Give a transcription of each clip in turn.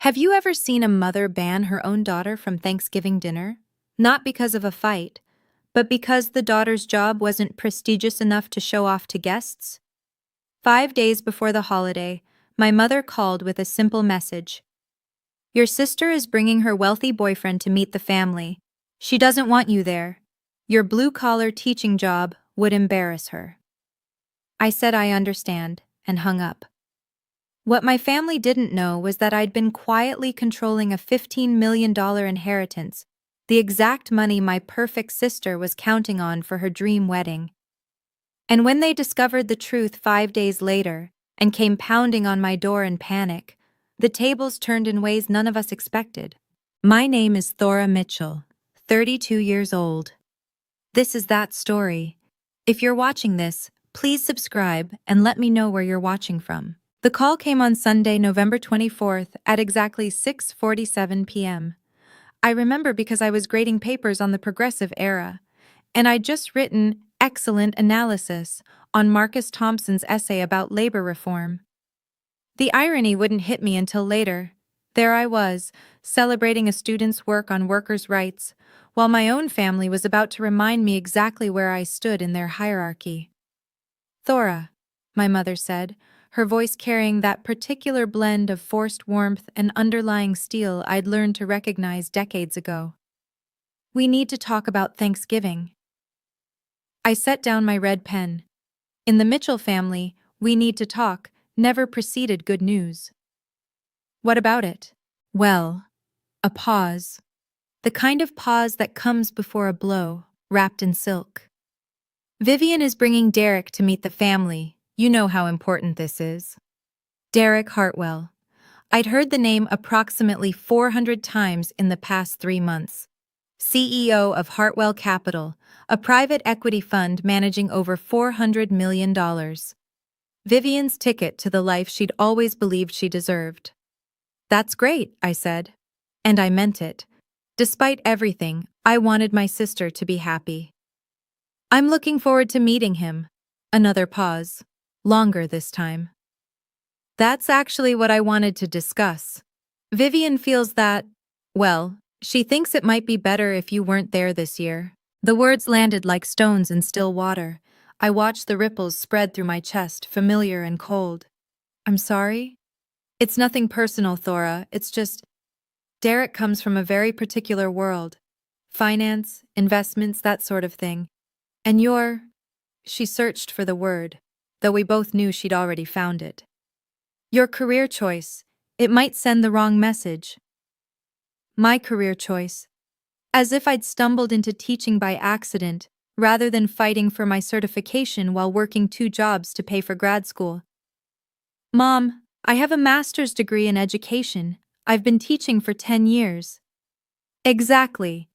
Have you ever seen a mother ban her own daughter from Thanksgiving dinner? Not because of a fight, but because the daughter's job wasn't prestigious enough to show off to guests? 5 days before the holiday, my mother called with a simple message. Your sister is bringing her wealthy boyfriend to meet the family. She doesn't want you there. Your blue-collar teaching job would embarrass her. I said I understand, and hung up. What my family didn't know was that I'd been quietly controlling a $15 million inheritance, the exact money my perfect sister was counting on for her dream wedding. And when they discovered the truth 5 days later and came pounding on my door in panic, the tables turned in ways none of us expected. My name is Thora Mitchell, 32 years old. This is that story. If you're watching this, please subscribe and let me know where you're watching from. The call came on Sunday, November 24th at exactly 6:47 p.m. I remember because I was grading papers on the progressive era, and I'd just written excellent analysis on Marcus Thompson's essay about labor reform. The irony wouldn't hit me until later. There I was, celebrating a student's work on workers' rights, while my own family was about to remind me exactly where I stood in their hierarchy. Thora, my mother said, her voice carrying that particular blend of forced warmth and underlying steel I'd learned to recognize decades ago. We need to talk about Thanksgiving. I set down my red pen. In the Mitchell family, we need to talk never preceded good news. What about it? Well, a pause. The kind of pause that comes before a blow, wrapped in silk. Vivian is bringing Derek to meet the family. You know how important this is. Derek Hartwell. I'd heard the name approximately 400 times in the past 3 months. CEO of Hartwell Capital, a private equity fund managing over $400 million. Vivian's ticket to the life she'd always believed she deserved. That's great, I said. And I meant it. Despite everything, I wanted my sister to be happy. I'm looking forward to meeting him. Another pause. Longer this time. That's actually what I wanted to discuss. Vivian feels that, well, she thinks it might be better if you weren't there this year. The words landed like stones in still water. I watched the ripples spread through my chest, familiar and cold. I'm sorry? It's nothing personal, Thora. It's just, Derek comes from a very particular world. Finance, investments, that sort of thing. And you're... She searched for the word, though we both knew she'd already found it. Your career choice. It might send the wrong message. My career choice. As if I'd stumbled into teaching by accident, rather than fighting for my certification while working 2 jobs to pay for grad school. Mom, I have a master's degree in education. I've been teaching for 10 years. Exactly.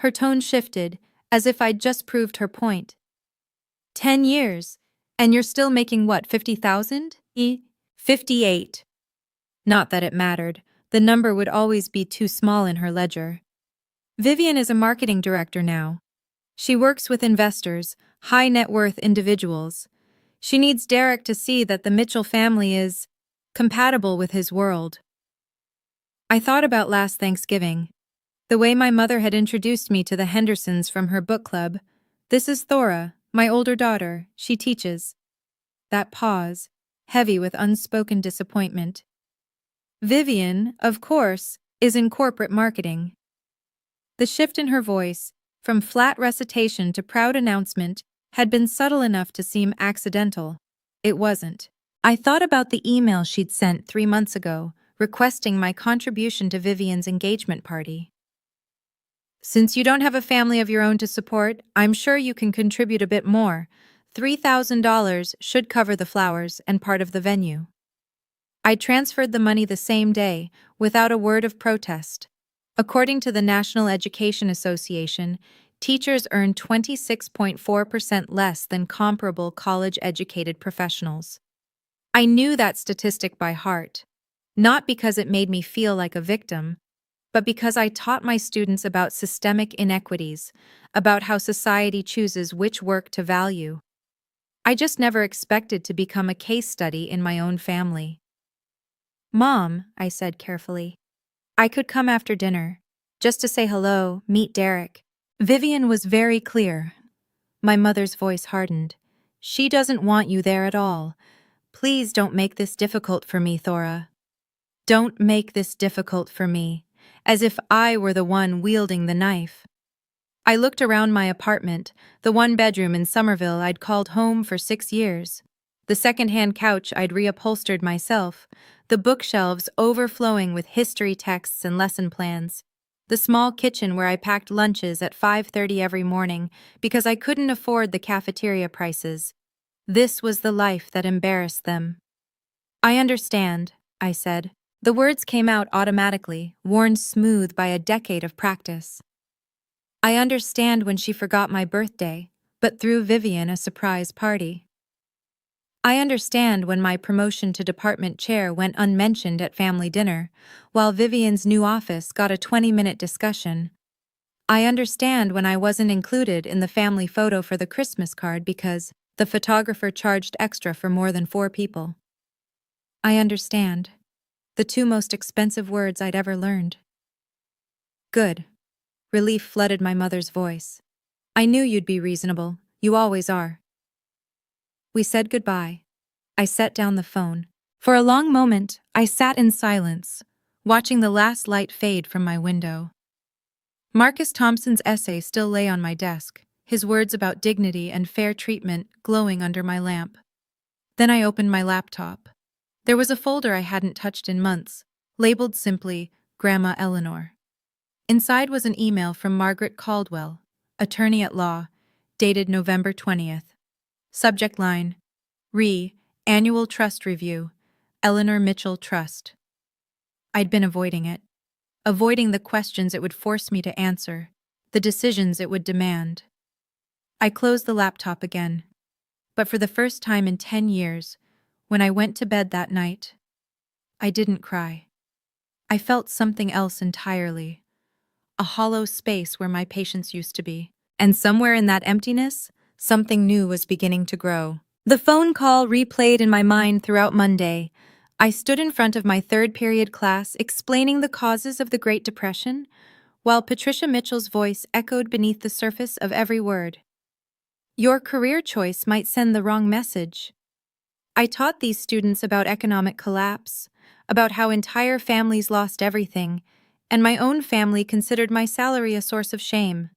Her tone shifted, as if I'd just proved her point. 10 years, and you're still making what, 50,000? 58. Not that it mattered. The number would always be too small in her ledger. Vivian is a marketing director now. She works with investors, high net worth individuals. She needs Derek to see that the Mitchell family is compatible with his world. I thought about last Thanksgiving. The way my mother had introduced me to the Hendersons from her book club. This is Thora, my older daughter. She teaches. That pause, heavy with unspoken disappointment. Vivian, of course, is in corporate marketing. The shift in her voice, from flat recitation to proud announcement, had been subtle enough to seem accidental. It wasn't. I thought about the email she'd sent 3 months ago, requesting my contribution to Vivian's engagement party. Since you don't have a family of your own to support, I'm sure you can contribute a bit more. $3,000 should cover the flowers and part of the venue. I transferred the money the same day, without a word of protest. According to the National Education Association, teachers earn 26.4% less than comparable college-educated professionals. I knew that statistic by heart, not because it made me feel like a victim, but because I taught my students about systemic inequities, about how society chooses which work to value. I just never expected to become a case study in my own family. Mom, I said carefully. I could come after dinner, just to say hello, meet Derek. Vivian was very clear. My mother's voice hardened. She doesn't want you there at all. Please don't make this difficult for me, Thora. Don't make this difficult for me, as if I were the one wielding the knife. I looked around my apartment, the one bedroom in Somerville I'd called home for 6 years. The second-hand couch I'd reupholstered myself, the bookshelves overflowing with history texts and lesson plans, the small kitchen where I packed lunches at 5:30 every morning because I couldn't afford the cafeteria prices. This was the life that embarrassed them. I understand, I said. The words came out automatically, worn smooth by a decade of practice. I understand when she forgot my birthday, but threw Vivian a surprise party. I understand when my promotion to department chair went unmentioned at family dinner, while Vivian's new office got a 20-minute discussion. I understand when I wasn't included in the family photo for the Christmas card because the photographer charged extra for more than 4 people. I understand. The 2 most expensive words I'd ever learned. Good. Relief flooded my mother's voice. I knew you'd be reasonable. You always are. We said goodbye. I set down the phone. For a long moment, I sat in silence, watching the last light fade from my window. Marcus Thompson's essay still lay on my desk, his words about dignity and fair treatment glowing under my lamp. Then I opened my laptop. There was a folder I hadn't touched in months, labeled simply Grandma Eleanor. Inside was an email from Margaret Caldwell, attorney at law, dated November 20th. Subject line: Annual Trust Review, Eleanor Mitchell Trust. I'd been avoiding it. Avoiding the questions it would force me to answer, the decisions it would demand. I closed the laptop again. But for the first time in 10 years, when I went to bed that night, I didn't cry. I felt something else entirely. A hollow space where my patience used to be. And somewhere in that emptiness, something new was beginning to grow. The phone call replayed in my mind throughout Monday. I stood in front of my third-period class explaining the causes of the Great Depression, while Patricia Mitchell's voice echoed beneath the surface of every word. Your career choice might send the wrong message. I taught these students about economic collapse, about how entire families lost everything, and my own family considered my salary a source of shame.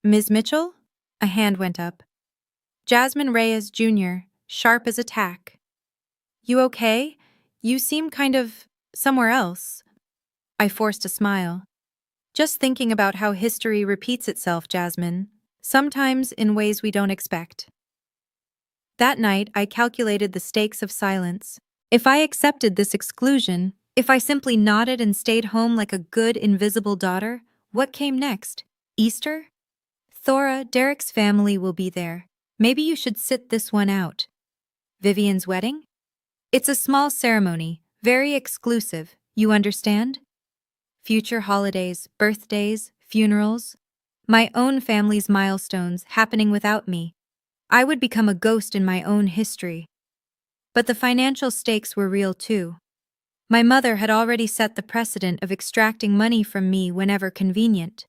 Ms. Mitchell? A hand went up. Jasmine Reyes Jr., sharp as a tack. You okay? You seem kind of somewhere else. I forced a smile. Just thinking about how history repeats itself, Jasmine, sometimes in ways we don't expect. That night, I calculated the stakes of silence. If I accepted this exclusion, if I simply nodded and stayed home like a good, invisible daughter, what came next? Easter? Thora, Derek's family will be there. Maybe you should sit this one out. Vivian's wedding? It's a small ceremony, very exclusive, you understand? Future holidays, birthdays, funerals. My own family's milestones happening without me. I would become a ghost in my own history. But the financial stakes were real too. My mother had already set the precedent of extracting money from me whenever convenient.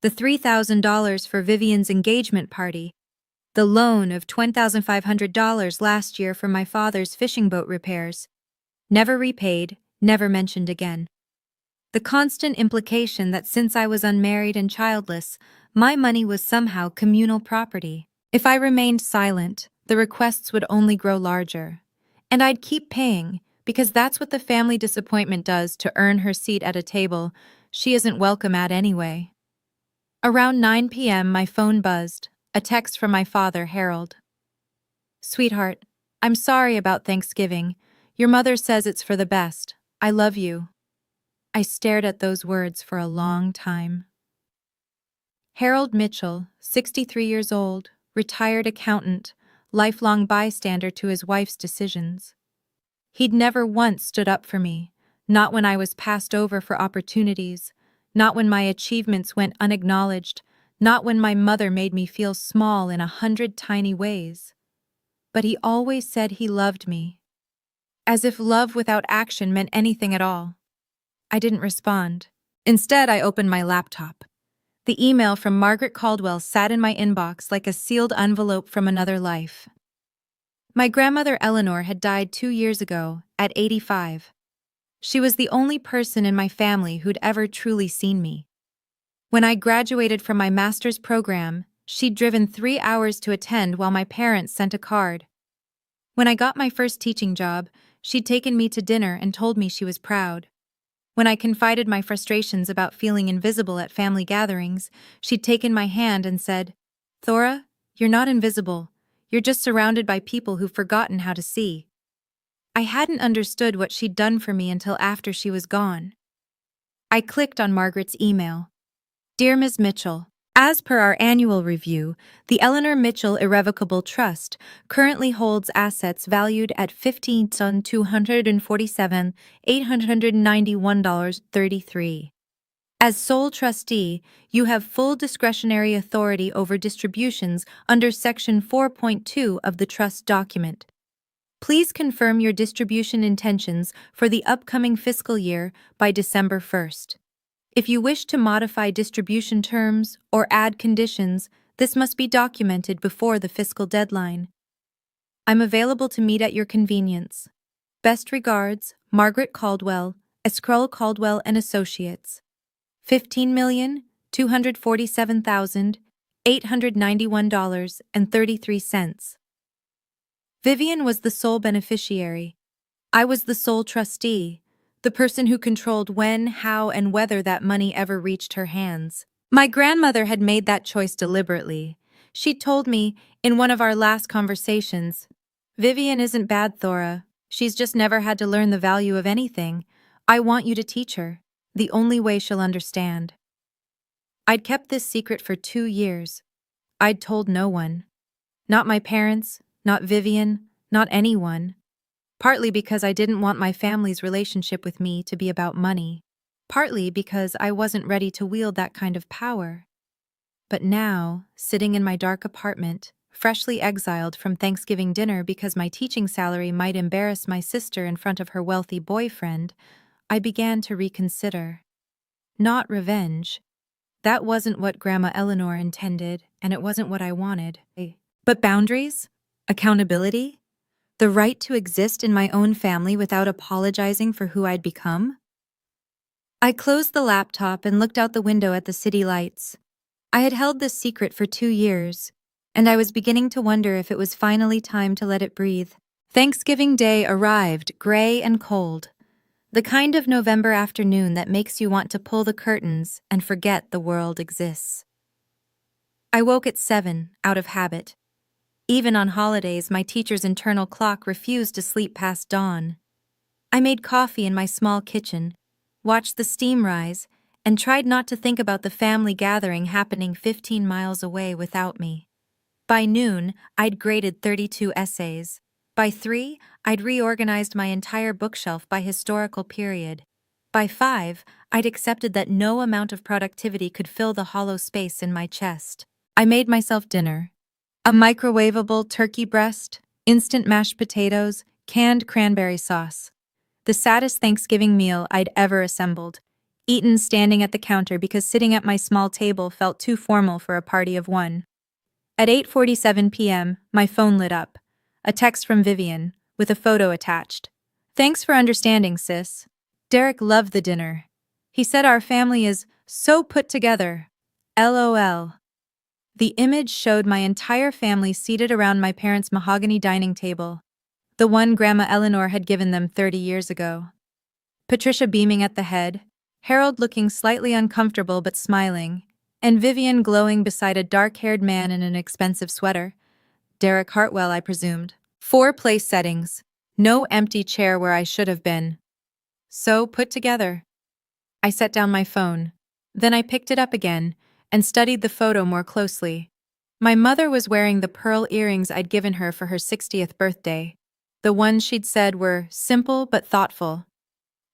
The $3,000 for Vivian's engagement party, the loan of $10,500 last year for my father's fishing boat repairs, never repaid, never mentioned again. The constant implication that since I was unmarried and childless, my money was somehow communal property. If I remained silent, the requests would only grow larger. And I'd keep paying, because that's what the family disappointment does to earn her seat at a table she isn't welcome at anyway. Around 9 p.m., my phone buzzed, a text from my father, Harold. Sweetheart, I'm sorry about Thanksgiving. Your mother says it's for the best. I love you. I stared at those words for a long time. Harold Mitchell, 63 years old, retired accountant, lifelong bystander to his wife's decisions. He'd never once stood up for me, not when I was passed over for opportunities, not when my achievements went unacknowledged, not when my mother made me feel small in 100 tiny ways. But he always said he loved me. as if love without action meant anything at all. I didn't respond. Instead, I opened my laptop. The email from Margaret Caldwell sat in my inbox like a sealed envelope from another life. My grandmother Eleanor had died 2 years ago, at 85. She was the only person in my family who'd ever truly seen me. When I graduated from my master's program, she'd driven 3 hours to attend while my parents sent a card. When I got my first teaching job, she'd taken me to dinner and told me she was proud. When I confided my frustrations about feeling invisible at family gatherings, she'd taken my hand and said, "Thora, you're not invisible. You're just surrounded by people who've forgotten how to see." I hadn't understood what she'd done for me until after she was gone. I clicked on Margaret's email. Dear Ms. Mitchell, as per our annual review, the Eleanor Mitchell Irrevocable Trust currently holds assets valued at $15,247,891.33. As sole trustee, you have full discretionary authority over distributions under Section 4.2 of the trust document. Please confirm your distribution intentions for the upcoming fiscal year by December 1st. If you wish to modify distribution terms or add conditions, this must be documented before the fiscal deadline. I'm available to meet at your convenience. Best regards, Margaret Caldwell, Escroll Caldwell and Associates. $15,247,891.33. Vivian was the sole beneficiary. I was the sole trustee, the person who controlled when, how, and whether that money ever reached her hands. My grandmother had made that choice deliberately. She told me, in one of our last conversations, "Vivian isn't bad, Thora. She's just never had to learn the value of anything. I want you to teach her. The only way she'll understand." I'd kept this secret for 2 years. I'd told no one. Not my parents, not Vivian, not anyone. Partly because I didn't want my family's relationship with me to be about money. Partly because I wasn't ready to wield that kind of power. But now, sitting in my dark apartment, freshly exiled from Thanksgiving dinner because my teaching salary might embarrass my sister in front of her wealthy boyfriend, I began to reconsider. Not revenge. That wasn't what Grandma Eleanor intended, and it wasn't what I wanted. But boundaries? Accountability? The right to exist in my own family without apologizing for who I'd become? I closed the laptop and looked out the window at the city lights. I had held this secret for 2 years, and I was beginning to wonder if it was finally time to let it breathe. Thanksgiving Day arrived, gray and cold. The kind of November afternoon that makes you want to pull the curtains and forget the world exists. I woke at 7, out of habit. Even on holidays, my teacher's internal clock refused to sleep past dawn. I made coffee in my small kitchen, watched the steam rise, and tried not to think about the family gathering happening 15 miles away without me. By noon, I'd graded 32 essays. By 3, I'd reorganized my entire bookshelf by historical period. By 5, I'd accepted that no amount of productivity could fill the hollow space in my chest. I made myself dinner. A microwavable turkey breast, instant mashed potatoes, canned cranberry sauce. The saddest Thanksgiving meal I'd ever assembled, eaten standing at the counter because sitting at my small table felt too formal for a party of one. At 8:47 p.m., my phone lit up. A text from Vivian, with a photo attached. "Thanks for understanding, sis. Derek loved the dinner. He said our family is so put together. LOL." The image showed my entire family seated around my parents' mahogany dining table, the one Grandma Eleanor had given them 30 years ago. Patricia beaming at the head, Harold looking slightly uncomfortable but smiling, and Vivian glowing beside a dark-haired man in an expensive sweater. Derek Hartwell, I presumed. 4 place settings. No empty chair where I should have been. So put together. I set down my phone. Then I picked it up again and studied the photo more closely. My mother was wearing the pearl earrings I'd given her for her 60th birthday, the ones she'd said were simple but thoughtful.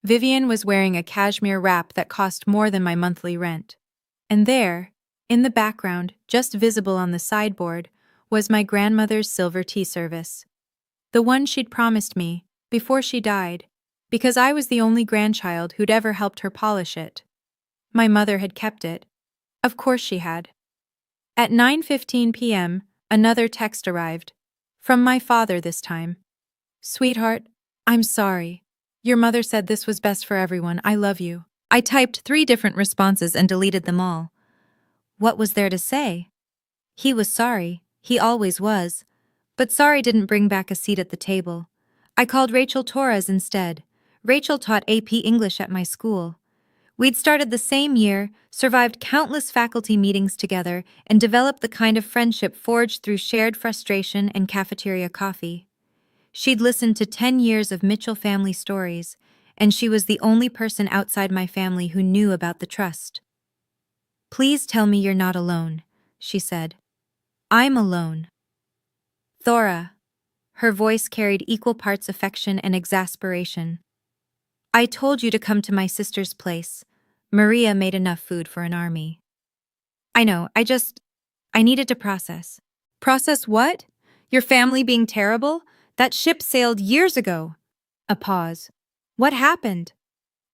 Vivian was wearing a cashmere wrap that cost more than my monthly rent. And there, in the background, just visible on the sideboard, was my grandmother's silver tea service. The one she'd promised me, before she died, because I was the only grandchild who'd ever helped her polish it. My mother had kept it. Of course she had. At 9:15 p.m., another text arrived. From my father this time. Sweetheart, I'm sorry. Your mother said this was best for everyone. I love you. I typed 3 different responses and deleted them all. What was there to say? He was sorry. He always was. But sorry didn't bring back a seat at the table. I called Rachel Torres instead. Rachel taught AP English at my school. We'd started the same year, survived countless faculty meetings together, and developed the kind of friendship forged through shared frustration and cafeteria coffee. She'd listened to 10 years of Mitchell family stories, and she was the only person outside my family who knew about the trust. Please tell me you're not alone, she said. I'm alone. Thora. Her voice carried equal parts affection and exasperation. I told you to come to my sister's place. Maria made enough food for an army. I know, I needed to process. Process what? Your family being terrible? That ship sailed years ago. A pause. What happened?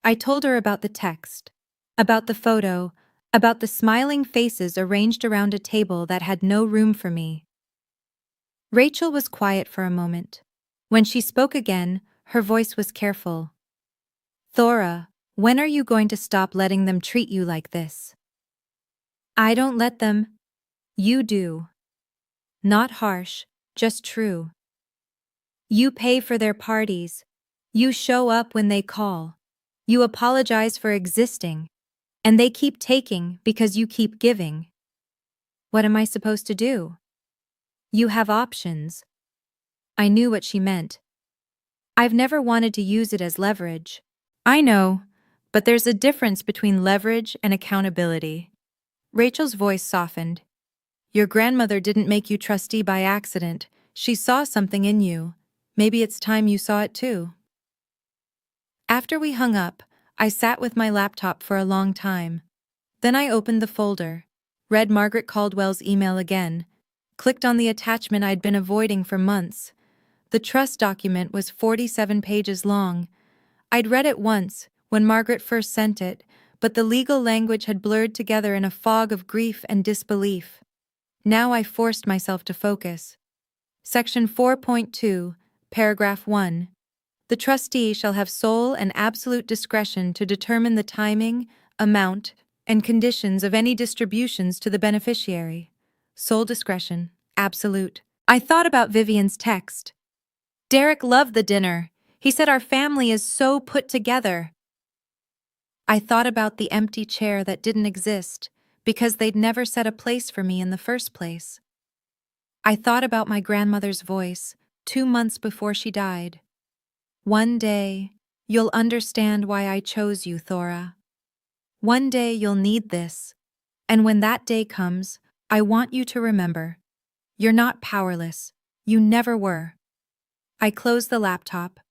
I told her about the text, about the photo, about the smiling faces arranged around a table that had no room for me. Rachel was quiet for a moment. When she spoke again, her voice was careful. Thora, when are you going to stop letting them treat you like this? I don't let them. You do. Not harsh, just true. You pay for their parties. You show up when they call. You apologize for existing. And they keep taking because you keep giving. What am I supposed to do? You have options. I knew what she meant. I've never wanted to use it as leverage. I know, but there's a difference between leverage and accountability. Rachel's voice softened. Your grandmother didn't make you trustee by accident. She saw something in you. Maybe it's time you saw it too. After we hung up, I sat with my laptop for a long time. Then I opened the folder, read Margaret Caldwell's email again, clicked on the attachment I'd been avoiding for months. The trust document was 47 pages long. I'd read it once, when Margaret first sent it, but the legal language had blurred together in a fog of grief and disbelief. Now I forced myself to focus. Section 4.2, Paragraph 1. The trustee shall have sole and absolute discretion to determine the timing, amount, and conditions of any distributions to the beneficiary. Sole discretion, absolute. I thought about Vivian's text. Derek loved the dinner. He said our family is so put together. I thought about the empty chair that didn't exist because they'd never set a place for me in the first place. I thought about my grandmother's voice 2 months before she died. One day, you'll understand why I chose you, Thora. One day you'll need this, and when that day comes, I want you to remember. You're not powerless. You never were. I closed the laptop.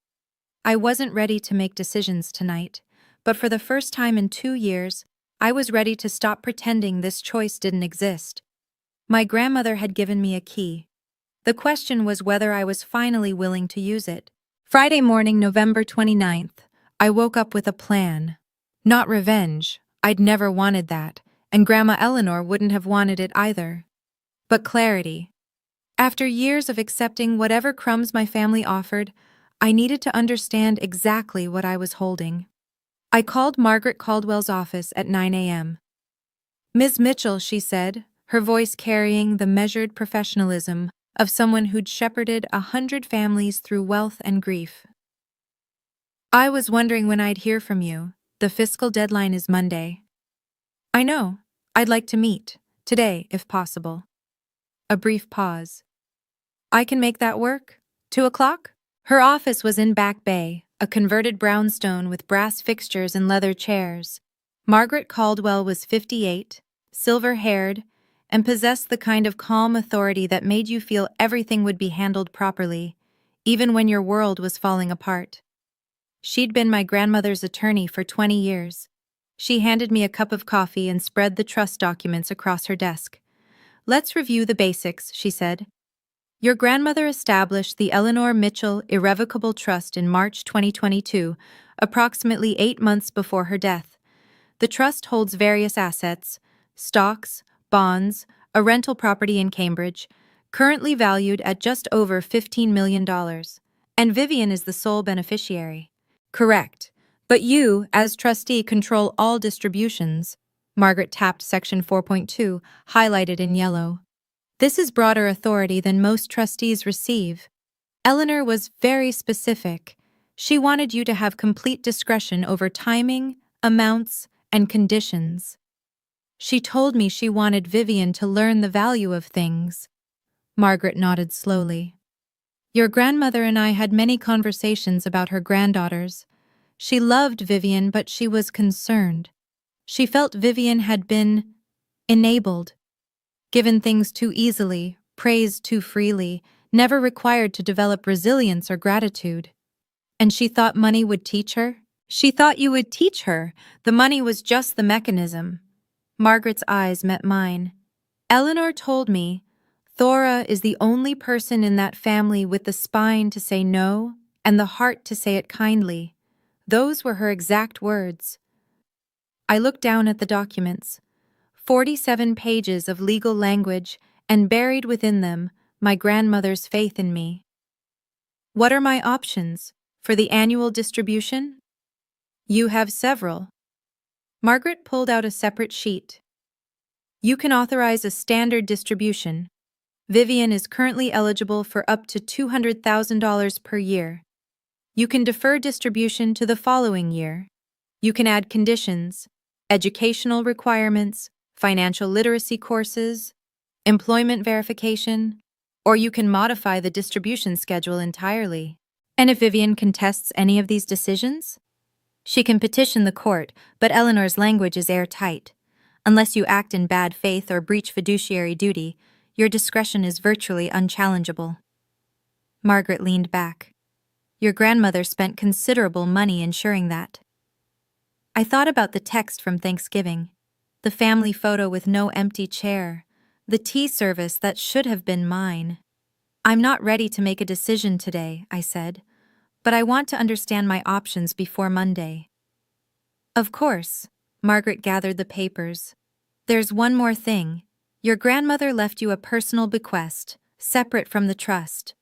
I wasn't ready to make decisions tonight, but for the first time in 2 years, I was ready to stop pretending this choice didn't exist. My grandmother had given me a key. The question was whether I was finally willing to use it. Friday morning, November 29th, I woke up with a plan. Not revenge. I'd never wanted that, and Grandma Eleanor wouldn't have wanted it either. But clarity. After years of accepting whatever crumbs my family offered, I needed to understand exactly what I was holding. I called Margaret Caldwell's office at 9 a.m. Ms. Mitchell, she said, her voice carrying the measured professionalism of someone who'd shepherded 100 families through wealth and grief. I was wondering when I'd hear from you. The fiscal deadline is Monday. I know. I'd like to meet. Today, if possible. A brief pause. I can make that work. 2 o'clock? Her office was in Back Bay, a converted brownstone with brass fixtures and leather chairs. Margaret Caldwell was 58, silver-haired, and possessed the kind of calm authority that made you feel everything would be handled properly, even when your world was falling apart. She'd been my grandmother's attorney for 20 years. She handed me a cup of coffee and spread the trust documents across her desk. Let's review the basics, she said. Your grandmother established the Eleanor Mitchell Irrevocable Trust in March 2022, approximately 8 months before her death. The trust holds various assets: stocks, bonds, a rental property in Cambridge, currently valued at just over $15 million. And Vivian is the sole beneficiary. Correct. But you, as trustee, control all distributions. Margaret tapped Section 4.2, highlighted in yellow. This is broader authority than most trustees receive. Eleanor was very specific. She wanted you to have complete discretion over timing, amounts, and conditions. She told me she wanted Vivian to learn the value of things. Margaret nodded slowly. Your grandmother and I had many conversations about her granddaughters. She loved Vivian, but she was concerned. She felt Vivian had been enabled, given things too easily, praised too freely, never required to develop resilience or gratitude. And she thought money would teach her? She thought you would teach her. The money was just the mechanism. Margaret's eyes met mine. Eleanor told me, Thora is the only person in that family with the spine to say no and the heart to say it kindly. Those were her exact words. I looked down at the documents. 47 pages of legal language, and buried within them, my grandmother's faith in me. What are my options for the annual distribution? You have several. Margaret pulled out a separate sheet. You can authorize a standard distribution. Vivian is currently eligible for up to $200,000 per year. You can defer distribution to the following year. You can add conditions, educational requirements, financial literacy courses, employment verification, or you can modify the distribution schedule entirely. And if Vivian contests any of these decisions, she can petition the court, but Eleanor's language is airtight. Unless you act in bad faith or breach fiduciary duty, your discretion is virtually unchallengeable. Margaret leaned back. Your grandmother spent considerable money ensuring that. I thought about the text from Thanksgiving, the family photo with no empty chair, the tea service that should have been mine. I'm not ready to make a decision today, I said, but I want to understand my options before Monday. Of course, Margaret gathered the papers. There's one more thing. Your grandmother left you a personal bequest, separate from the trust.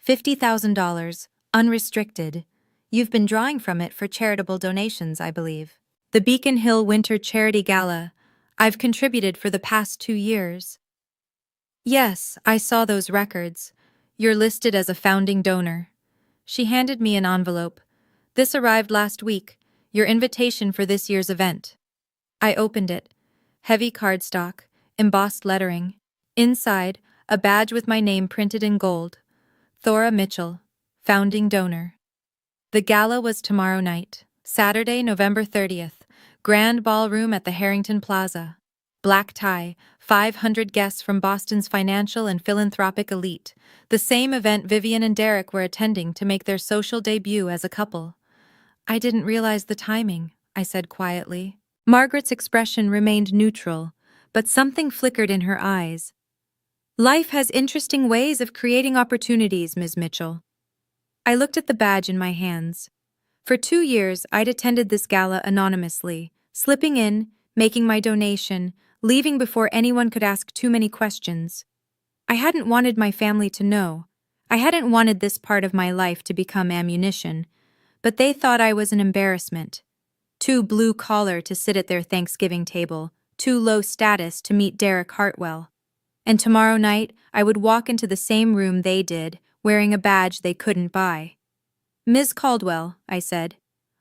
$50,000, unrestricted. You've been drawing from it for charitable donations, I believe. The Beacon Hill Winter Charity Gala. I've contributed for the past 2 years. Yes, I saw those records. You're listed as a founding donor. She handed me an envelope. This arrived last week, your invitation for this year's event. I opened it. Heavy cardstock, embossed lettering. Inside, a badge with my name printed in gold. Thora Mitchell, founding donor. The gala was tomorrow night, Saturday, November 30th. Grand ballroom at the Harrington Plaza. Black tie, 500 guests from Boston's financial and philanthropic elite. The same event Vivian and Derek were attending to make their social debut as a couple. I didn't realize the timing, I said quietly. Margaret's expression remained neutral, but something flickered in her eyes. Life has interesting ways of creating opportunities, Ms. Mitchell. I looked at the badge in my hands. For 2 years, I'd attended this gala anonymously, slipping in, making my donation, leaving before anyone could ask too many questions. I hadn't wanted my family to know. I hadn't wanted this part of my life to become ammunition, but they thought I was an embarrassment. Too blue-collar to sit at their Thanksgiving table, too low status to meet Derek Hartwell. And tomorrow night, I would walk into the same room they did, wearing a badge they couldn't buy. Ms. Caldwell, I said,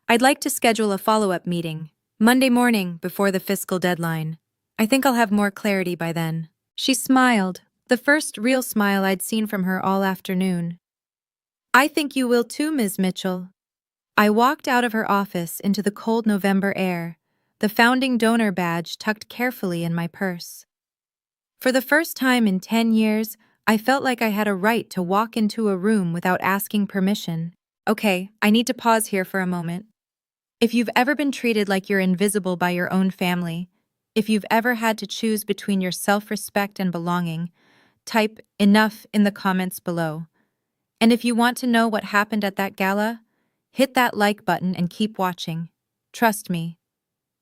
I'd like to schedule a follow-up meeting, Monday morning before the fiscal deadline. I think I'll have more clarity by then. She smiled, the first real smile I'd seen from her all afternoon. I think you will too, Ms. Mitchell. I walked out of her office into the cold November air, the founding donor badge tucked carefully in my purse. For the first time in 10 years, I felt like I had a right to walk into a room without asking permission. Okay, I need to pause here for a moment. If you've ever been treated like you're invisible by your own family, if you've ever had to choose between your self-respect and belonging, type enough in the comments below. And if you want to know what happened at that gala, hit that like button and keep watching. Trust me,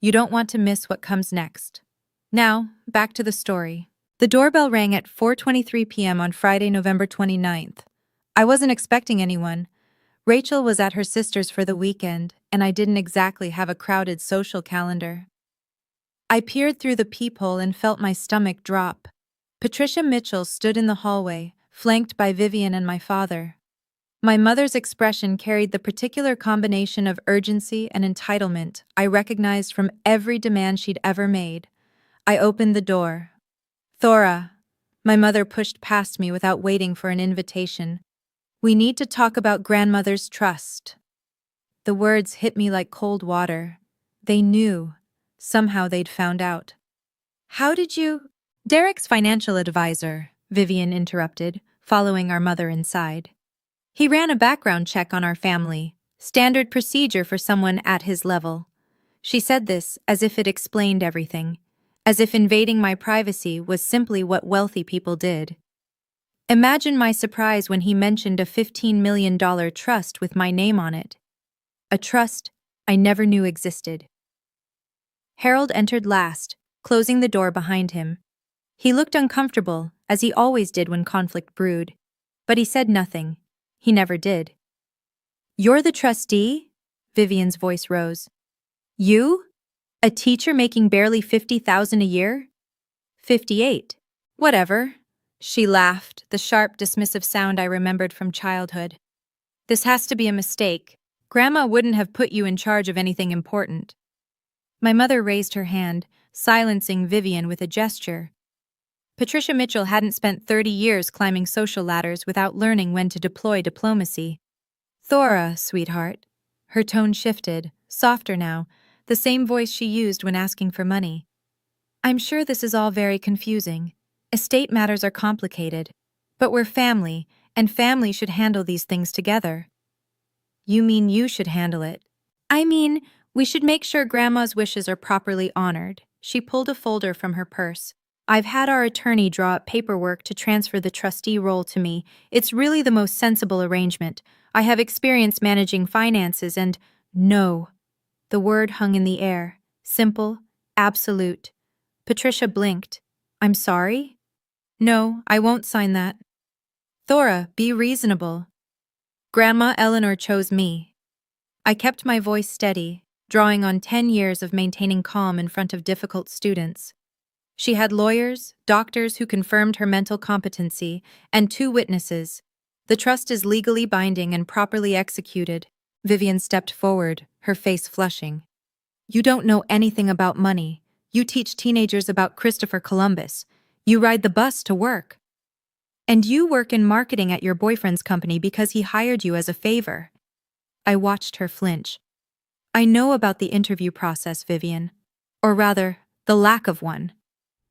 you don't want to miss what comes next. Now, back to the story. The doorbell rang at 4:23 p.m. on Friday, November 29th. I wasn't expecting anyone. Rachel was at her sister's for the weekend, and I didn't exactly have a crowded social calendar. I peered through the peephole and felt my stomach drop. Patricia Mitchell stood in the hallway, flanked by Vivian and my father. My mother's expression carried the particular combination of urgency and entitlement I recognized from every demand she'd ever made. I opened the door. "Thora," my mother pushed past me without waiting for an invitation. "We need to talk about grandmother's trust." The words hit me like cold water. They knew. Somehow they'd found out. "How did you—" "Derek's financial advisor," Vivian interrupted, following our mother inside. "He ran a background check on our family, standard procedure for someone at his level." She said this as if it explained everything, as if invading my privacy was simply what wealthy people did. Imagine my surprise when he mentioned a $15 million trust with my name on it. A trust I never knew existed. Harold entered last, closing the door behind him. He looked uncomfortable, as he always did when conflict brewed. But he said nothing. He never did. "You're the trustee?" Vivian's voice rose. "You? A teacher making barely $50,000 a year?" "58. Whatever." She laughed, the sharp, dismissive sound I remembered from childhood. "This has to be a mistake. Grandma wouldn't have put you in charge of anything important." My mother raised her hand, silencing Vivian with a gesture. Patricia Mitchell hadn't spent 30 years climbing social ladders without learning when to deploy diplomacy. "Thora, sweetheart." Her tone shifted, softer now, the same voice she used when asking for money. "I'm sure this is all very confusing. Estate matters are complicated. But we're family, and family should handle these things together." "You mean you should handle it?" "I mean, we should make sure Grandma's wishes are properly honored." She pulled a folder from her purse. "I've had our attorney draw up paperwork to transfer the trustee role to me. It's really the most sensible arrangement. I have experience managing finances and—" "No." The word hung in the air. Simple, absolute. Patricia blinked. "I'm sorry?" "No, I won't sign that." "Thora, be reasonable." "Grandma Eleanor chose me." I kept my voice steady, drawing on 10 years of maintaining calm in front of difficult students. She had lawyers, doctors who confirmed her mental competency, and 2 witnesses. "The trust is legally binding and properly executed." Vivian stepped forward, her face flushing. "You don't know anything about money. You teach teenagers about Christopher Columbus. You ride the bus to work. And you work in marketing at your boyfriend's company because he hired you as a favor." I watched her flinch. "I know about the interview process, Vivian. Or rather, the lack of one."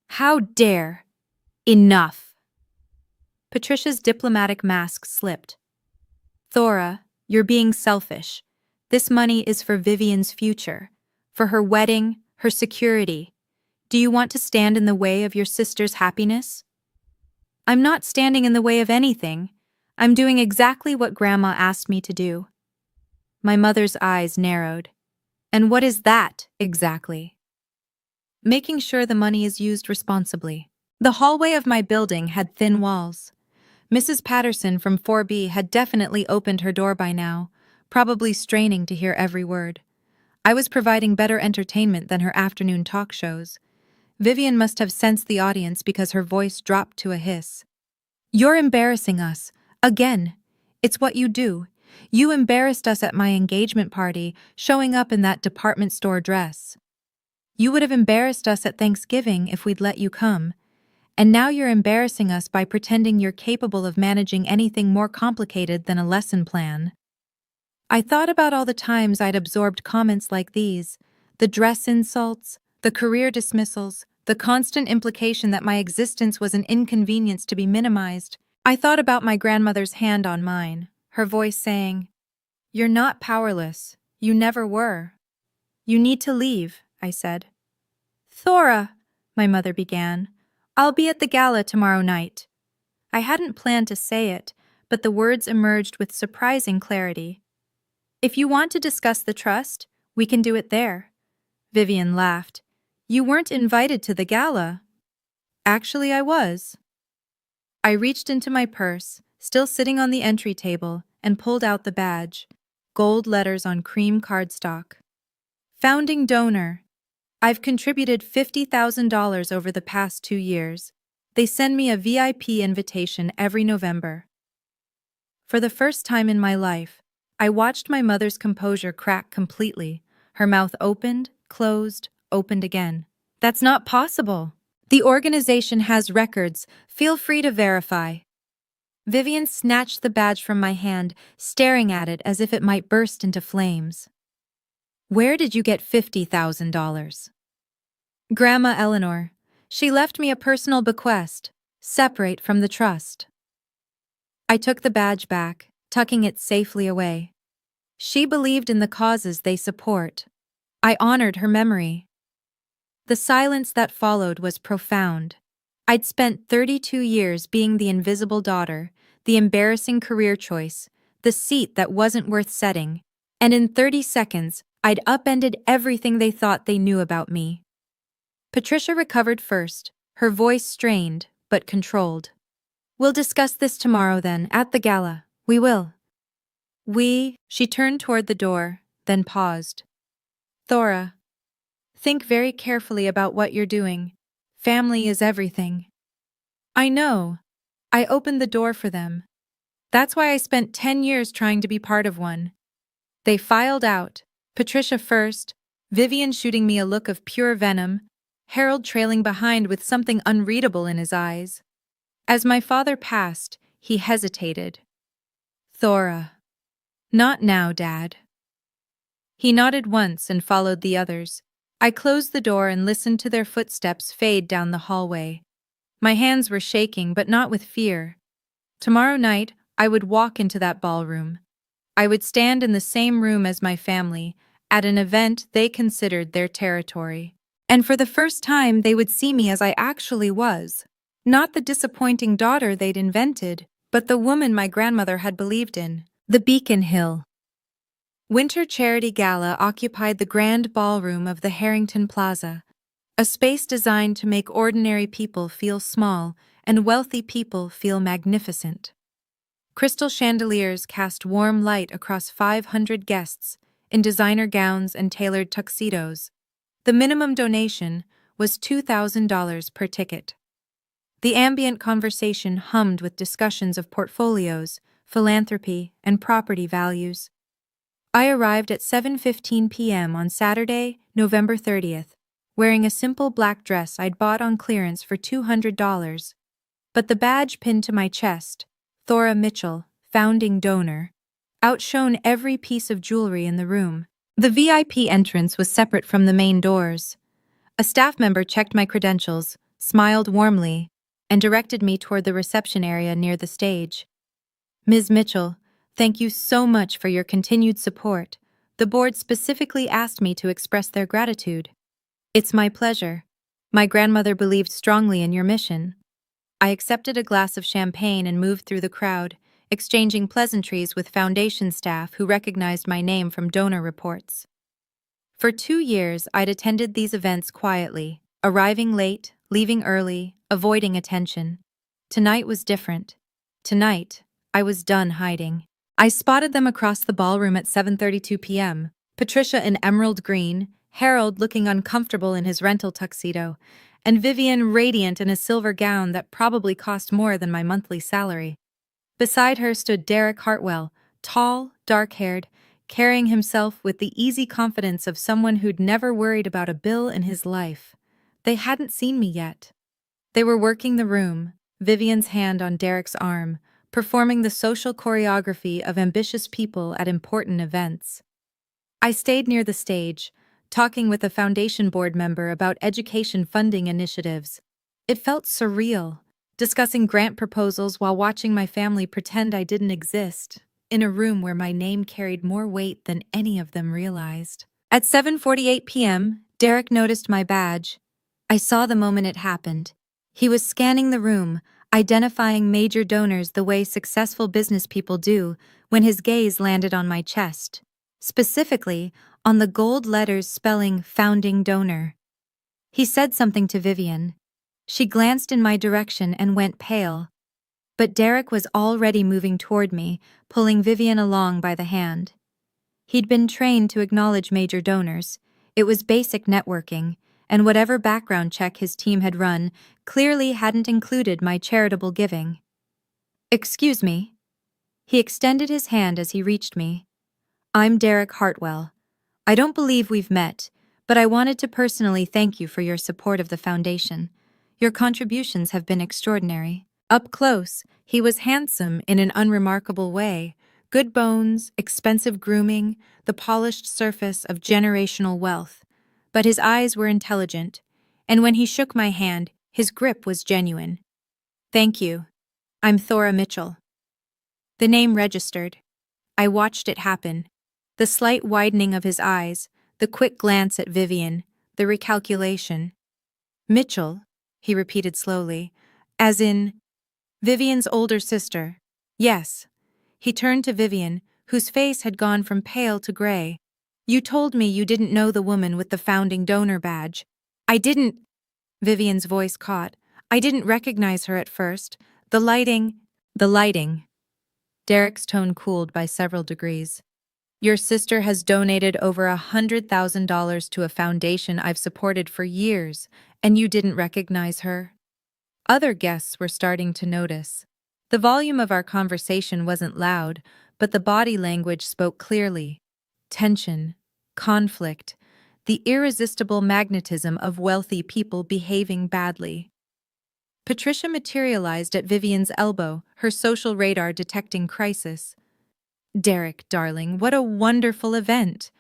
"How dare!" "Enough." Patricia's diplomatic mask slipped. "Thora, you're being selfish. This money is for Vivian's future, for her wedding, her security. Do you want to stand in the way of your sister's happiness?" "I'm not standing in the way of anything. I'm doing exactly what Grandma asked me to do." My mother's eyes narrowed. "And what is that, exactly?" "Making sure the money is used responsibly." The hallway of my building had thin walls. Mrs. Patterson from 4B had definitely opened her door by now, probably straining to hear every word. I was providing better entertainment than her afternoon talk shows. Vivian must have sensed the audience because her voice dropped to a hiss. "You're embarrassing us. Again. It's what you do. You embarrassed us at my engagement party, showing up in that department store dress. You would have embarrassed us at Thanksgiving if we'd let you come. And now you're embarrassing us by pretending you're capable of managing anything more complicated than a lesson plan." I thought about all the times I'd absorbed comments like these, the dress insults, the career dismissals, the constant implication that my existence was an inconvenience to be minimized. I thought about my grandmother's hand on mine, her voice saying, "You're not powerless. You never were." "You need to leave," I said. "Thora," my mother began, "I'll be at the gala tomorrow night." I hadn't planned to say it, but the words emerged with surprising clarity. If you want to discuss the trust, we can do it there. Vivian laughed. You weren't invited to the gala. Actually, I was. I reached into my purse, still sitting on the entry table, and pulled out the badge. Gold letters on cream cardstock. Founding donor. I've contributed $50,000 over the past 2 years. They send me a VIP invitation every November. For the first time in my life, I watched my mother's composure crack completely. Her mouth opened, closed, opened again. That's not possible. The organization has records. Feel free to verify. Vivian snatched the badge from my hand, staring at it as if it might burst into flames. Where did you get $50,000? Grandma Eleanor. She left me a personal bequest, separate from the trust. I took the badge back, tucking it safely away. She believed in the causes they support. I honored her memory. The silence that followed was profound. I'd spent 32 years being the invisible daughter, the embarrassing career choice, the seat that wasn't worth setting, and in 30 seconds, I'd upended everything they thought they knew about me. Patricia recovered first, her voice strained, but controlled. We'll discuss this tomorrow then, at the gala. We will. She turned toward the door, then paused. Thora, think very carefully about what you're doing. Family is everything. I know. I opened the door for them. That's why I spent 10 years trying to be part of one. They filed out, Patricia first, Vivian shooting me a look of pure venom, Harold trailing behind with something unreadable in his eyes. As my father passed, he hesitated. Thora. Not now, Dad. He nodded once and followed the others. I closed the door and listened to their footsteps fade down the hallway. My hands were shaking, but not with fear. Tomorrow night, I would walk into that ballroom. I would stand in the same room as my family, at an event they considered their territory. And for the first time, they would see me as I actually was. Not the disappointing daughter they'd invented, but the woman my grandmother had believed in. The Beacon Hill. Winter Charity Gala occupied the grand ballroom of the Harrington Plaza, a space designed to make ordinary people feel small and wealthy people feel magnificent. Crystal chandeliers cast warm light across 500 guests in designer gowns and tailored tuxedos. The minimum donation was $2,000 per ticket. The ambient conversation hummed with discussions of portfolios, philanthropy, and property values. I arrived at 7:15 p.m. on Saturday, November 30th, wearing a simple black dress I'd bought on clearance for $200. But the badge pinned to my chest, Thora Mitchell, founding donor, outshone every piece of jewelry in the room. The VIP entrance was separate from the main doors. A staff member checked my credentials, smiled warmly, and directed me toward the reception area near the stage. Ms. Mitchell, thank you so much for your continued support. The board specifically asked me to express their gratitude. It's my pleasure. My grandmother believed strongly in your mission. I accepted a glass of champagne and moved through the crowd, exchanging pleasantries with foundation staff who recognized my name from donor reports. For 2 years, I'd attended these events quietly, arriving late, leaving early, avoiding attention. Tonight was different. Tonight, I was done hiding. I spotted them across the ballroom at 7:32 p.m., Patricia in emerald green, Harold looking uncomfortable in his rental tuxedo, and Vivian radiant in a silver gown that probably cost more than my monthly salary. Beside her stood Derek Hartwell, tall, dark-haired, carrying himself with the easy confidence of someone who'd never worried about a bill in his life. They hadn't seen me yet. They were working the room, Vivian's hand on Derek's arm, performing the social choreography of ambitious people at important events. I stayed near the stage, talking with a foundation board member about education funding initiatives. It felt surreal, discussing grant proposals while watching my family pretend I didn't exist, in a room where my name carried more weight than any of them realized. At 7:48 p.m., Derek noticed my badge. I saw the moment it happened. He was scanning the room, identifying major donors the way successful business people do when his gaze landed on my chest, specifically on the gold letters spelling founding donor. He said something to Vivian. She glanced in my direction and went pale. But Derek was already moving toward me, pulling Vivian along by the hand. He'd been trained to acknowledge major donors. It was basic networking, and whatever background check his team had run clearly hadn't included my charitable giving. "Excuse me." He extended his hand as he reached me. "I'm Derek Hartwell. I don't believe we've met, but I wanted to personally thank you for your support of the foundation. Your contributions have been extraordinary." Up close, he was handsome in an unremarkable way. Good bones, expensive grooming, the polished surface of generational wealth. But his eyes were intelligent, and when he shook my hand, his grip was genuine. "Thank you. I'm Thora Mitchell." The name registered. I watched it happen. The slight widening of his eyes, the quick glance at Vivian, the recalculation. "Mitchell," he repeated slowly, "as in Vivian's older sister." "Yes." He turned to Vivian, whose face had gone from pale to gray. "You told me you didn't know the woman with the founding donor badge." "I didn't," Vivian's voice caught. "I didn't recognize her at first. The lighting. Derek's tone cooled by several degrees. "Your sister has donated over $100,000 to a foundation I've supported for years, and you didn't recognize her?" Other guests were starting to notice. The volume of our conversation wasn't loud, but the body language spoke clearly. Tension, conflict, the irresistible magnetism of wealthy people behaving badly. Patricia materialized at Vivian's elbow, her social radar detecting crisis. "Derek, darling, what a wonderful event!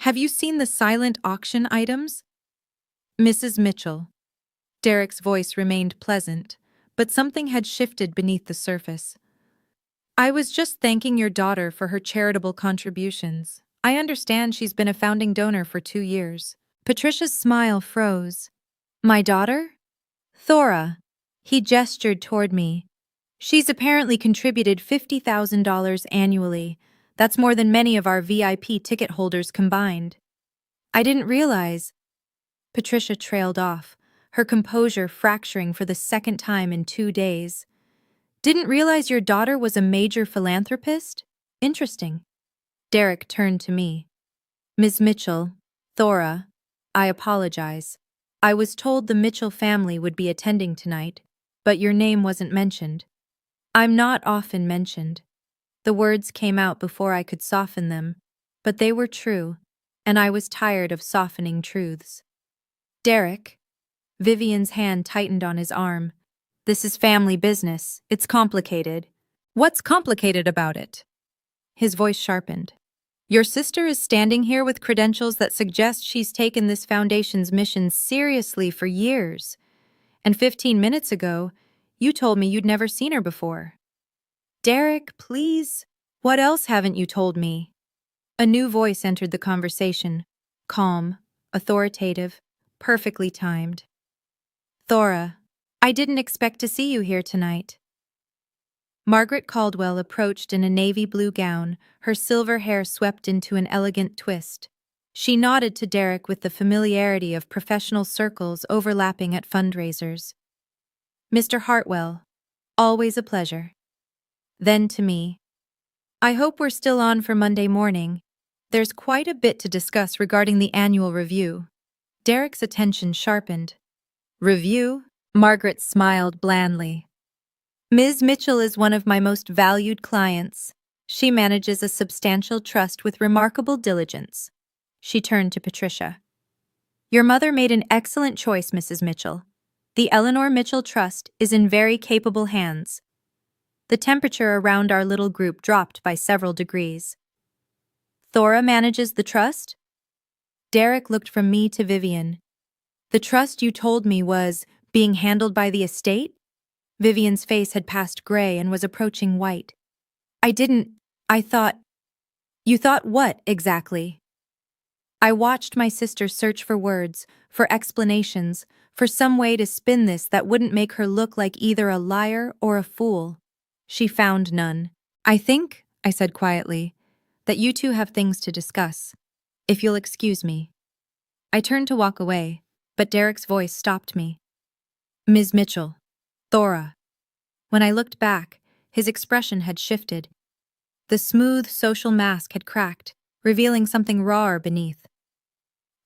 Have you seen the silent auction items?" "Mrs. Mitchell." Derek's voice remained pleasant, but something had shifted beneath the surface. "I was just thanking your daughter for her charitable contributions. I understand she's been a founding donor for 2 years." Patricia's smile froze. "My daughter?" "Thora." He gestured toward me. "She's apparently contributed $50,000 annually. That's more than many of our VIP ticket holders combined." "I didn't realize." Patricia trailed off, her composure fracturing for the second time in 2 days. "Didn't realize your daughter was a major philanthropist? Interesting." Derek turned to me. "Ms. Mitchell, Thora, I apologize. I was told the Mitchell family would be attending tonight, but your name wasn't mentioned." "I'm not often mentioned." The words came out before I could soften them, but they were true, and I was tired of softening truths. "Derek." Vivian's hand tightened on his arm. "This is family business. It's complicated." "What's complicated about it?" His voice sharpened. "Your sister is standing here with credentials that suggest she's taken this foundation's mission seriously for years. And 15 minutes ago, you told me you'd never seen her before." "Derek, please. What else haven't you told me?" A new voice entered the conversation, calm, authoritative, perfectly timed. "Thora, I didn't expect to see you here tonight." Margaret Caldwell approached in a navy blue gown, her silver hair swept into an elegant twist. She nodded to Derek with the familiarity of professional circles overlapping at fundraisers. "Mr. Hartwell, always a pleasure." Then to me, "I hope we're still on for Monday morning. There's quite a bit to discuss regarding the annual review." Derek's attention sharpened. "Review?" Margaret smiled blandly. "Ms. Mitchell is one of my most valued clients. She manages a substantial trust with remarkable diligence." She turned to Patricia. "Your mother made an excellent choice, Mrs. Mitchell. The Eleanor Mitchell Trust is in very capable hands." The temperature around our little group dropped by several degrees. "Thora manages the trust?" Derek looked from me to Vivian. "The trust you told me was being handled by the estate?" Vivian's face had passed gray and was approaching white. I thought." "You thought what, exactly?" I watched my sister search for words, for explanations, for some way to spin this that wouldn't make her look like either a liar or a fool. She found none. I think, I said quietly, that you two have things to discuss. If you'll excuse me. I turned to walk away, but Derek's voice stopped me. Ms. Mitchell. Thora. When I looked back, his expression had shifted. The smooth social mask had cracked, revealing something rawer beneath.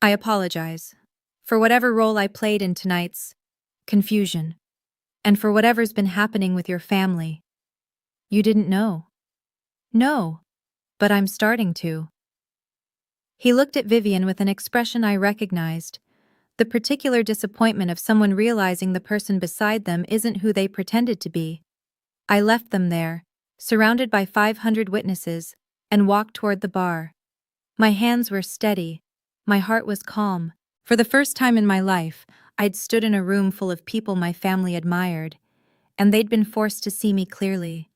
I apologize for whatever role I played in tonight's confusion, and for whatever's been happening with your family. You didn't know. No, but I'm starting to. He looked at Vivian with an expression I recognized, the particular disappointment of someone realizing the person beside them isn't who they pretended to be. I left them there, surrounded by 500 witnesses, and walked toward the bar. My hands were steady. My heart was calm. For the first time in my life, I'd stood in a room full of people my family admired, and they'd been forced to see me clearly.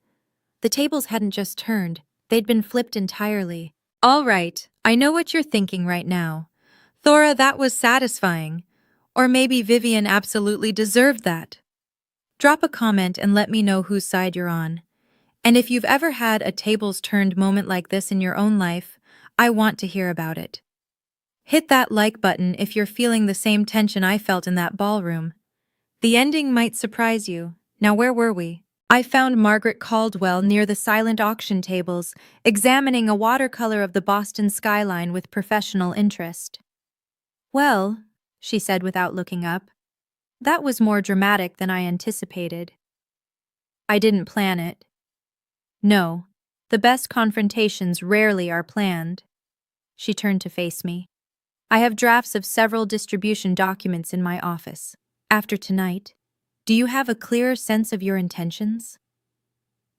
The tables hadn't just turned, they'd been flipped entirely. All right, I know what you're thinking right now. Thora, that was satisfying. Or maybe Vivian absolutely deserved that. Drop a comment and let me know whose side you're on. And if you've ever had a tables-turned moment like this in your own life, I want to hear about it. Hit that like button if you're feeling the same tension I felt in that ballroom. The ending might surprise you. Now where were we? I found Margaret Caldwell near the silent auction tables, examining a watercolor of the Boston skyline with professional interest. Well, she said without looking up, that was more dramatic than I anticipated. I didn't plan it. No, the best confrontations rarely are planned. She turned to face me. I have drafts of several distribution documents in my office. After tonight, do you have a clearer sense of your intentions?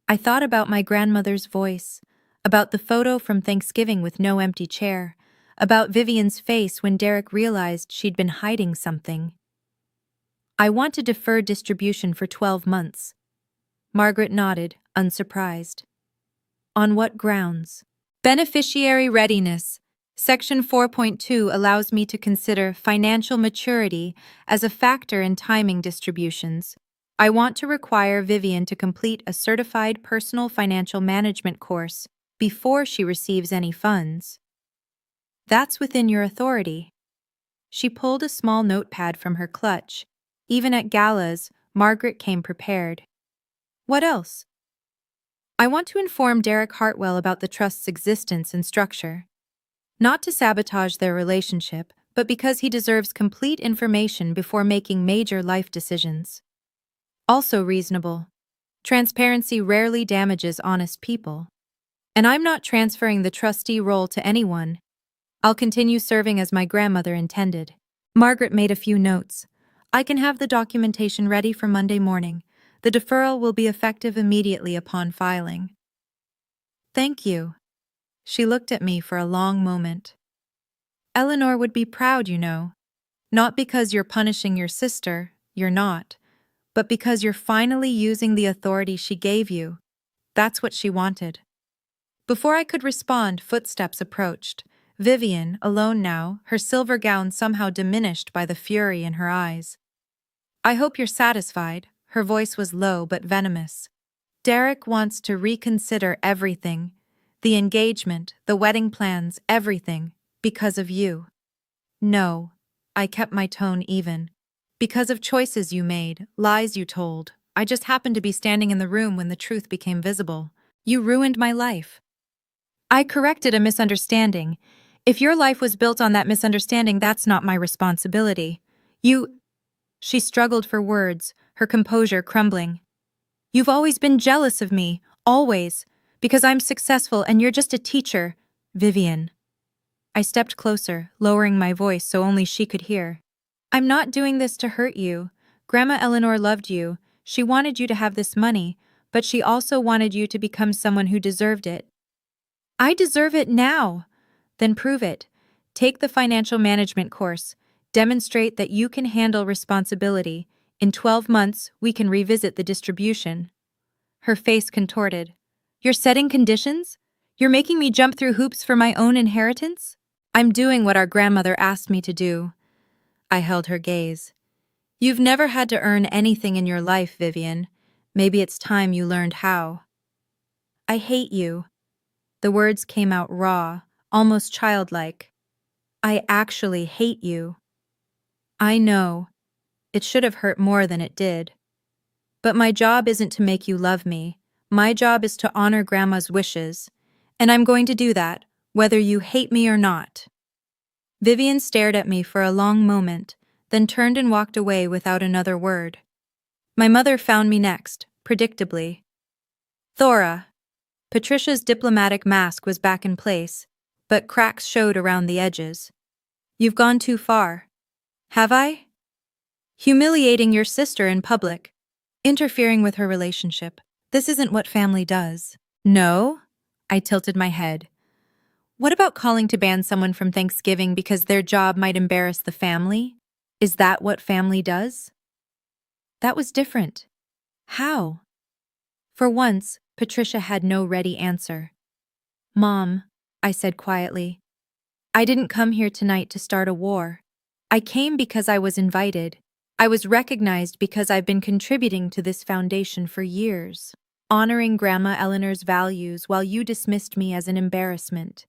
I thought about my grandmother's voice, about the photo from Thanksgiving with no empty chair, about Vivian's face when Derek realized she'd been hiding something. I want to defer distribution for 12 months. Margaret nodded, unsurprised. On what grounds? Beneficiary readiness. Section 4.2 allows me to consider financial maturity as a factor in timing distributions. I want to require Vivian to complete a certified personal financial management course before she receives any funds. That's within your authority. She pulled a small notepad from her clutch. Even at galas, Margaret came prepared. What else? I want to inform Derek Hartwell about the trust's existence and structure. Not to sabotage their relationship, but because he deserves complete information before making major life decisions. Also reasonable. Transparency rarely damages honest people. And I'm not transferring the trustee role to anyone. I'll continue serving as my grandmother intended. Margaret made a few notes. I can have the documentation ready for Monday morning. The deferral will be effective immediately upon filing. Thank you. She looked at me for a long moment. Eleanor would be proud, you know. Not because you're punishing your sister, you're not, but because you're finally using the authority she gave you. That's what she wanted. Before I could respond, footsteps approached. Vivian, alone now, her silver gown somehow diminished by the fury in her eyes. I hope you're satisfied. Her voice was low but venomous. Derek wants to reconsider everything. The engagement, the wedding plans, everything, because of you. No, I kept my tone even. Because of choices you made, lies you told. I just happened to be standing in the room when the truth became visible. You ruined my life. I corrected a misunderstanding. If your life was built on that misunderstanding, that's not my responsibility. She struggled for words, her composure crumbling. You've always been jealous of me, always. Because I'm successful and you're just a teacher, Vivian. I stepped closer, lowering my voice so only she could hear. I'm not doing this to hurt you. Grandma Eleanor loved you. She wanted you to have this money, but she also wanted you to become someone who deserved it. I deserve it now. Then prove it. Take the financial management course. Demonstrate that you can handle responsibility. In 12 months, we can revisit the distribution. Her face contorted. You're setting conditions? You're making me jump through hoops for my own inheritance? I'm doing what our grandmother asked me to do. I held her gaze. You've never had to earn anything in your life, Vivian. Maybe it's time you learned how. I hate you. The words came out raw, almost childlike. I actually hate you. I know. It should have hurt more than it did. But my job isn't to make you love me. My job is to honor Grandma's wishes. And I'm going to do that, whether you hate me or not. Vivian stared at me for a long moment, then turned and walked away without another word. My mother found me next, predictably. Thora. Patricia's diplomatic mask was back in place, but cracks showed around the edges. You've gone too far. Have I? Humiliating your sister in public. Interfering with her relationship. This isn't what family does. No? I tilted my head. What about calling to ban someone from Thanksgiving because their job might embarrass the family? Is that what family does? That was different. How? For once, Patricia had no ready answer. Mom, I said quietly, I didn't come here tonight to start a war. I came because I was invited. I was recognized because I've been contributing to this foundation for years, honoring Grandma Eleanor's values while you dismissed me as an embarrassment.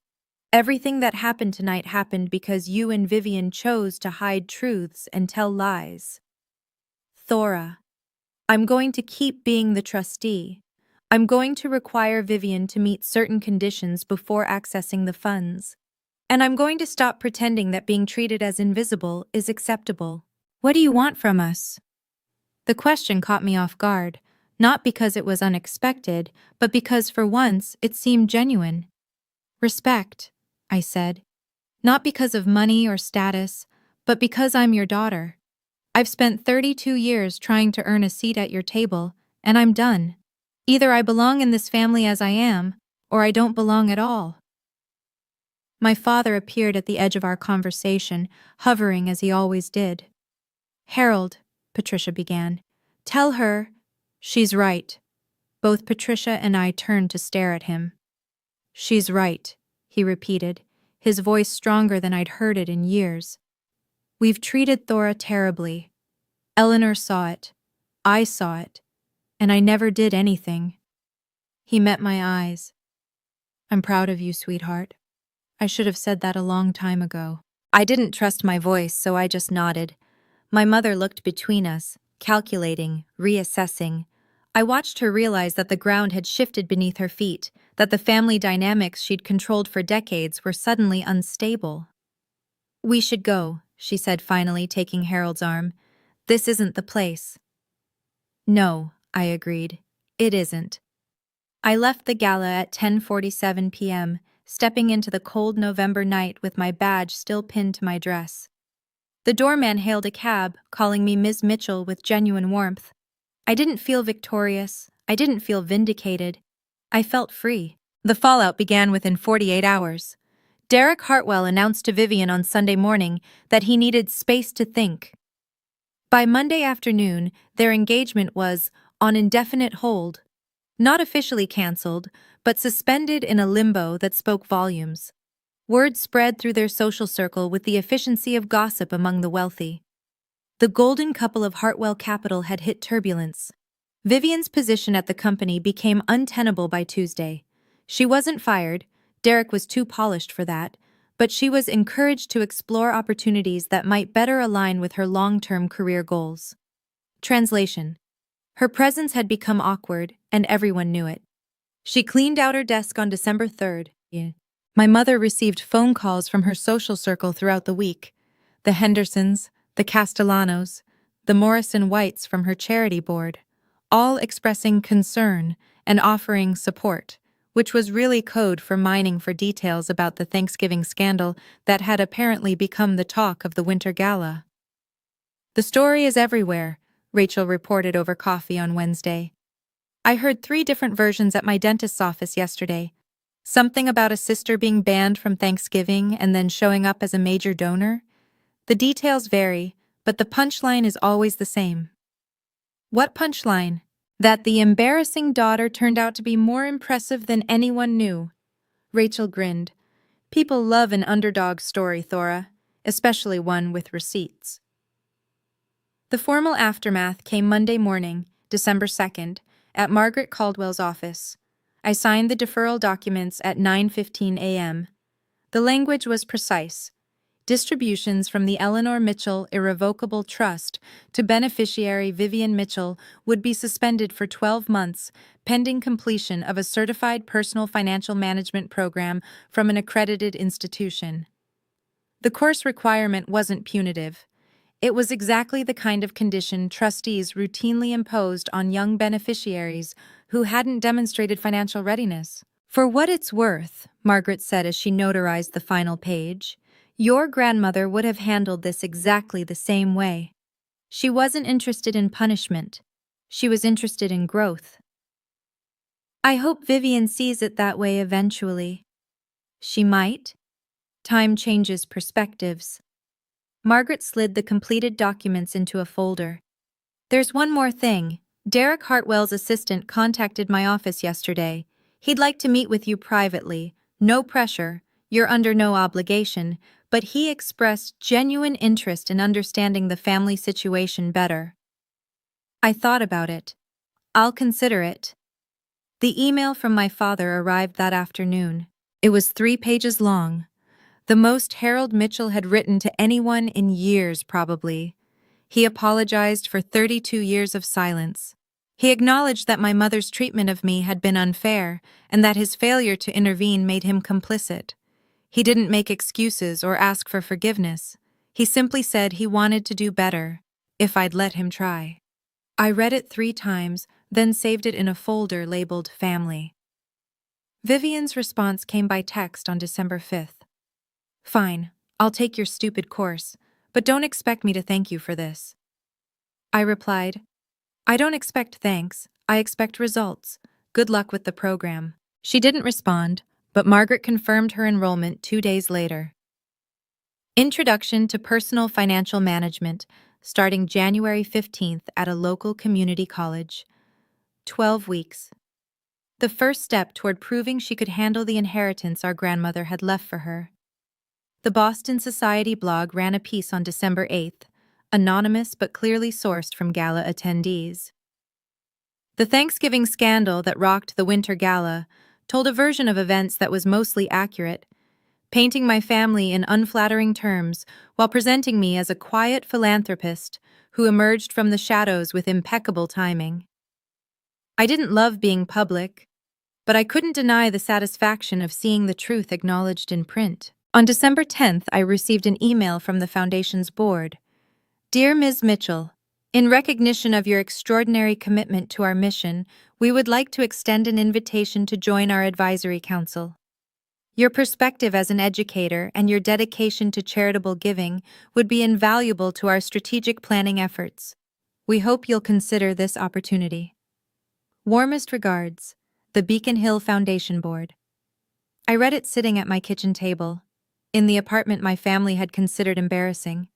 Everything that happened tonight happened because you and Vivian chose to hide truths and tell lies. Thora, I'm going to keep being the trustee. I'm going to require Vivian to meet certain conditions before accessing the funds. And I'm going to stop pretending that being treated as invisible is acceptable. What do you want from us? The question caught me off guard, not because it was unexpected, but because for once it seemed genuine. Respect, I said. Not because of money or status, but because I'm your daughter. I've spent 32 years trying to earn a seat at your table, and I'm done. Either I belong in this family as I am, or I don't belong at all. My father appeared at the edge of our conversation, hovering as he always did. Harold, Patricia began, tell her. She's right. Both Patricia and I turned to stare at him. She's right, he repeated, his voice stronger than I'd heard it in years. We've treated Thora terribly. Eleanor saw it. I saw it. And I never did anything. He met my eyes. I'm proud of you, sweetheart. I should have said that a long time ago. I didn't trust my voice, so I just nodded. My mother looked between us, calculating, reassessing. I watched her realize that the ground had shifted beneath her feet, that the family dynamics she'd controlled for decades were suddenly unstable. We should go, she said finally, taking Harold's arm. This isn't the place. No, I agreed. It isn't. I left the gala at 10:47 p.m., stepping into the cold November night with my badge still pinned to my dress. The doorman hailed a cab, calling me Ms. Mitchell with genuine warmth. I didn't feel victorious. I didn't feel vindicated. I felt free. The fallout began within 48 hours. Derek Hartwell announced to Vivian on Sunday morning that he needed space to think. By Monday afternoon, their engagement was on indefinite hold. Not officially canceled, but suspended in a limbo that spoke volumes. Word spread through their social circle with the efficiency of gossip among the wealthy. The golden couple of Hartwell Capital had hit turbulence. Vivian's position at the company became untenable by Tuesday. She wasn't fired, Derek was too polished for that, but she was encouraged to explore opportunities that might better align with her long-term career goals. Translation. Her presence had become awkward, and everyone knew it. She cleaned out her desk on December 3rd. My mother received phone calls from her social circle throughout the week. The Hendersons, the Castellanos, the Morrison Whites from her charity board, all expressing concern and offering support, which was really code for mining for details about the Thanksgiving scandal that had apparently become the talk of the Winter Gala. The story is everywhere, Rachel reported over coffee on Wednesday. I heard 3 different versions at my dentist's office yesterday. Something about a sister being banned from Thanksgiving and then showing up as a major donor. The details vary, but the punchline is always the same. What punchline? That the embarrassing daughter turned out to be more impressive than anyone knew. Rachel grinned. People love an underdog story, Thora, especially one with receipts. The formal aftermath came Monday morning, December 2nd, at Margaret Caldwell's office. I signed the deferral documents at 9:15 a.m. The language was precise. Distributions from the Eleanor Mitchell Irrevocable Trust to beneficiary Vivian Mitchell would be suspended for 12 months, pending completion of a certified personal financial management program from an accredited institution. The course requirement wasn't punitive. It was exactly the kind of condition trustees routinely imposed on young beneficiaries who hadn't demonstrated financial readiness. For what it's worth, Margaret said as she notarized the final page, your grandmother would have handled this exactly the same way. She wasn't interested in punishment. She was interested in growth. I hope Vivian sees it that way eventually. She might. Time changes perspectives. Margaret slid the completed documents into a folder. There's one more thing. Derek Hartwell's assistant contacted my office yesterday. He'd like to meet with you privately. No pressure. You're under no obligation, but he expressed genuine interest in understanding the family situation better. I thought about it. I'll consider it. The email from my father arrived that afternoon. It was 3 pages long. The most Harold Mitchell had written to anyone in years, probably. He apologized for 32 years of silence. He acknowledged that my mother's treatment of me had been unfair and that his failure to intervene made him complicit. He didn't make excuses or ask for forgiveness. He simply said he wanted to do better, if I'd let him try. I read it 3 times, then saved it in a folder labeled Family. Vivian's response came by text on December 5th. Fine, I'll take your stupid course, but don't expect me to thank you for this. I replied, I don't expect thanks, I expect results. Good luck with the program. She didn't respond, but Margaret confirmed her enrollment 2 days later. Introduction to Personal Financial Management, starting January 15th at a local community college. 12 weeks. The first step toward proving she could handle the inheritance our grandmother had left for her. The Boston Society blog ran a piece on December 8th, anonymous but clearly sourced from gala attendees. The Thanksgiving scandal that rocked the Winter Gala told a version of events that was mostly accurate, painting my family in unflattering terms while presenting me as a quiet philanthropist who emerged from the shadows with impeccable timing. I didn't love being public, but I couldn't deny the satisfaction of seeing the truth acknowledged in print. On December 10th, I received an email from the Foundation's board. Dear Ms. Mitchell, in recognition of your extraordinary commitment to our mission, we would like to extend an invitation to join our advisory council. Your perspective as an educator and your dedication to charitable giving would be invaluable to our strategic planning efforts. We hope you'll consider this opportunity. Warmest regards, the Beacon Hill Foundation Board. I read it sitting at my kitchen table, in the apartment my family had considered embarrassing,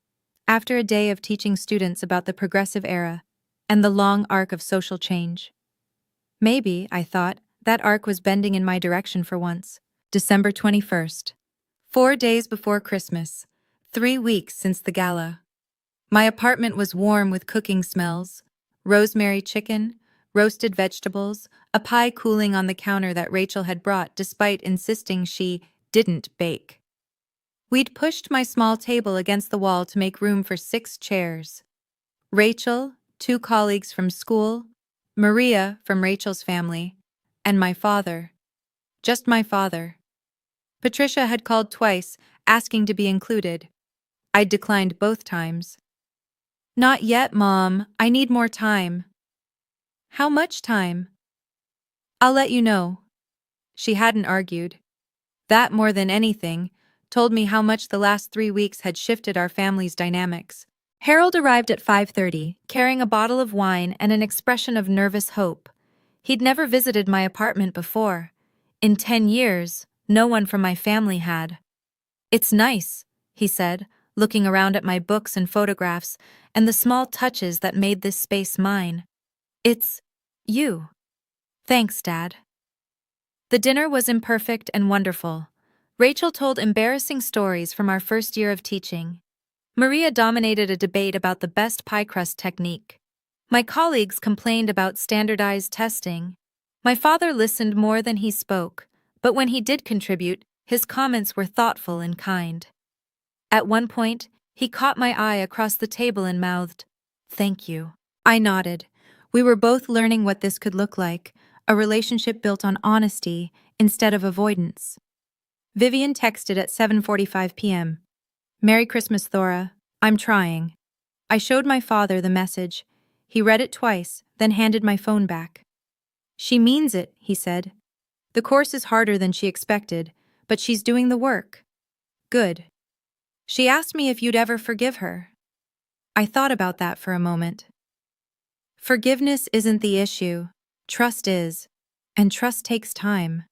after a day of teaching students about the progressive era and the long arc of social change. Maybe, I thought, that arc was bending in my direction for once. December 21st. 4 days before Christmas. 3 weeks since the gala. My apartment was warm with cooking smells, rosemary chicken, roasted vegetables, a pie cooling on the counter that Rachel had brought despite insisting she didn't bake. We'd pushed my small table against the wall to make room for 6 chairs. Rachel, 2 colleagues from school, Maria from Rachel's family, and my father. Just my father. Patricia had called twice, asking to be included. I'd declined both times. Not yet, Mom. I need more time. How much time? I'll let you know. She hadn't argued. That, more than anything, told me how much the last 3 weeks had shifted our family's dynamics. Harold arrived at 5:30, carrying a bottle of wine and an expression of nervous hope. He'd never visited my apartment before. In 10 years, no one from my family had. It's nice, he said, looking around at my books and photographs and the small touches that made this space mine. It's you. Thanks, Dad. The dinner was imperfect and wonderful. Rachel told embarrassing stories from our first year of teaching. Maria dominated a debate about the best pie crust technique. My colleagues complained about standardized testing. My father listened more than he spoke, but when he did contribute, his comments were thoughtful and kind. At one point, he caught my eye across the table and mouthed, "Thank you." I nodded. We were both learning what this could look like, a relationship built on honesty instead of avoidance. Vivian texted at 7:45 p.m. "Merry Christmas, Thora. I'm trying." I showed my father the message. He read it twice, then handed my phone back. "She means it," he said. "The course is harder than she expected, but she's doing the work." "Good." She asked me if you'd ever forgive her. I thought about that for a moment. Forgiveness isn't the issue. Trust is. And trust takes time.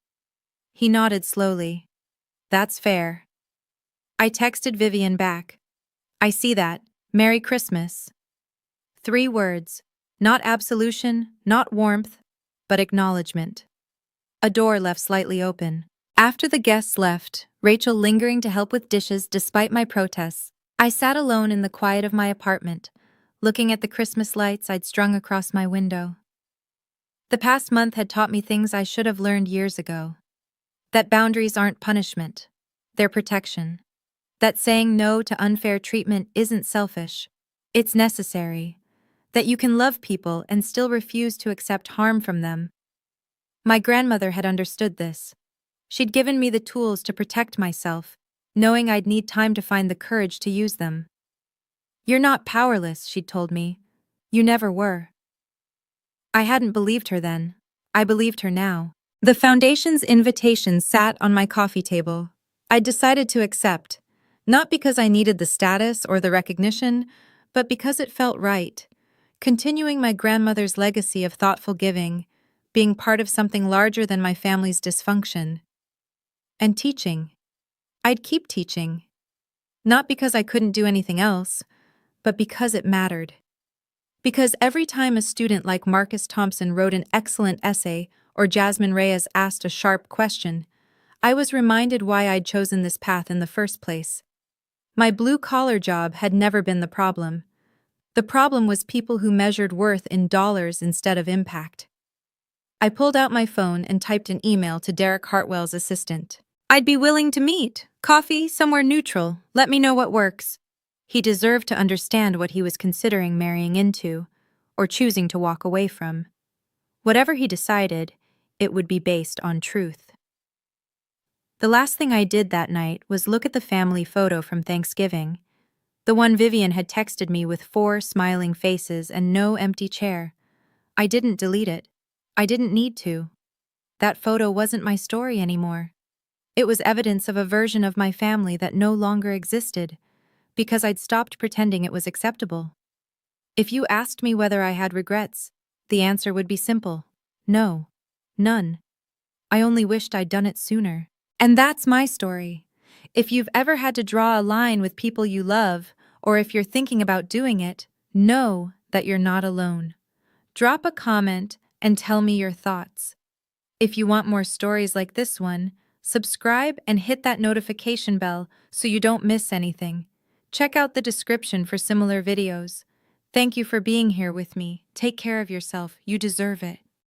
He nodded slowly. "That's fair." I texted Vivian back. "I see that. Merry Christmas." 3 words. Not absolution, not warmth, but acknowledgement. A door left slightly open. After the guests left, Rachel lingering to help with dishes despite my protests, I sat alone in the quiet of my apartment, looking at the Christmas lights I'd strung across my window. The past month had taught me things I should have learned years ago. That boundaries aren't punishment, they're protection. That saying no to unfair treatment isn't selfish, it's necessary. That you can love people and still refuse to accept harm from them. My grandmother had understood this. She'd given me the tools to protect myself, knowing I'd need time to find the courage to use them. "You're not powerless," she'd told me. "You never were." I hadn't believed her then. I believed her now. The foundation's invitation sat on my coffee table. I decided to accept, not because I needed the status or the recognition, but because it felt right. Continuing my grandmother's legacy of thoughtful giving, being part of something larger than my family's dysfunction. And teaching. I'd keep teaching. Not because I couldn't do anything else, but because it mattered. Because every time a student like Marcus Thompson wrote an excellent essay or Jasmine Reyes asked a sharp question, I was reminded why I'd chosen this path in the first place. My blue-collar job had never been the problem. The problem was people who measured worth in dollars instead of impact. I pulled out my phone and typed an email to Derek Hartwell's assistant. "I'd be willing to meet. Coffee, somewhere neutral. Let me know what works." He deserved to understand what he was considering marrying into, or choosing to walk away from. Whatever he decided, it would be based on truth. The last thing I did that night was look at the family photo from Thanksgiving. The one Vivian had texted me with 4 smiling faces and no empty chair. I didn't delete it. I didn't need to. That photo wasn't my story anymore. It was evidence of a version of my family that no longer existed, because I'd stopped pretending it was acceptable. If you asked me whether I had regrets, the answer would be simple. No. None. I only wished I'd done it sooner. And that's my story. If you've ever had to draw a line with people you love, or if you're thinking about doing it, know that you're not alone. Drop a comment and tell me your thoughts. If you want more stories like this one, subscribe and hit that notification bell so you don't miss anything. Check out the description for similar videos. Thank you for being here with me. Take care of yourself. You deserve it.